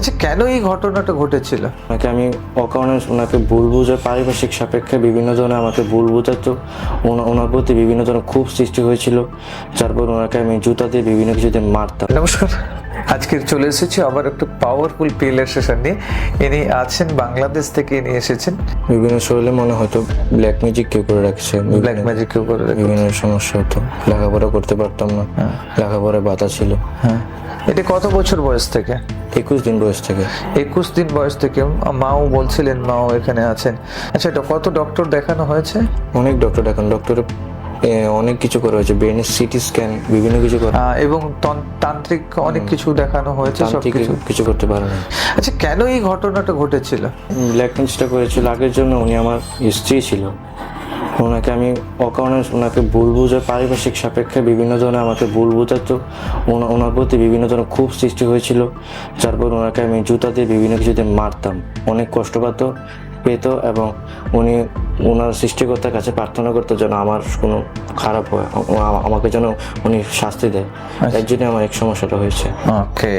আচ্ছা, কেন এই ঘটনাটা ঘটেছিল? ওনাকে আমি অকারণে ওনাকে ভুল বুঝে পারিপার্শ্বিক সাপেক্ষে বিভিন্ন ধরনের আমাকে ভুল বোঝাতো। ওনার প্রতি বিভিন্ন ধরনের ক্ষোভ সৃষ্টি হয়েছিল, যার পর ওনাকে আমি জুতা দিয়ে বিভিন্ন কিছুতে মারতাম। নমস্কার, আজকে চলে এসেছি আবার একটা পাওয়ারফুল পিএলএর সেশন নিয়ে। ইনি আছেন বাংলাদেশ থেকে, ইনি এসেছেন। বিভিন্ন শরীরে মনে হয়তো ব্ল্যাক ম্যাজিক কেউ করে রাখছে, ব্ল্যাক ম্যাজিক কেউ করে রেখেছে। বিভিন্ন সমস্যা হতো, লেখাপড়া করতে পারতাম না, লেখাপড়ায় বাধা ছিল। হ্যাঁ, এটা কত বছর বয়স থেকে? 21 দিন বয়স থেকে। 21 দিন বয়স থেকে। মাও বলছিলেন, মাও এখানে আছেন। আচ্ছা, এটা কত ডক্টর দেখানো হয়েছে? অনেক ডক্টর দেখান, ডক্টরে অনেক কিছু করা হয়েছে, ব্রেনের সিটি স্ক্যান বিভিন্ন কিছু করা, এবং তান্ত্রিক অনেক কিছু দেখানো হয়েছে, তান্ত্রিক সবকিছু। কিছু করতে পারে না। আচ্ছা, কেন এই ঘটনাটা ঘটেছিল? ব্ল্যাক ম্যাজিকটা করেছিল আগের জন্য। উনি আমার স্ত্রী ছিল, ওনাকে আমি অকারণে ওনাকে ভুল বুঝে পারিপার্শ্বিক সাপেক্ষে বিভিন্ন ধরনের আমাকে ভুল বোঝাতো। ওনার প্রতি বিভিন্ন ধরনের ক্ষোভ সৃষ্টি হয়েছিল, যার পর ওনাকে আমি জুতা দিয়ে বিভিন্ন কিছুতে মারতাম। অনেক কষ্ট পেত এবং উনি ওনার সৃষ্টিকর্তার কাছে প্রার্থনা করতে যেন আমার কোনো খারাপ হয়, আমাকে যেন উনি শাস্তি দেয়। এর জন্য আমার এক সমস্যাটা হয়েছে। ওকে।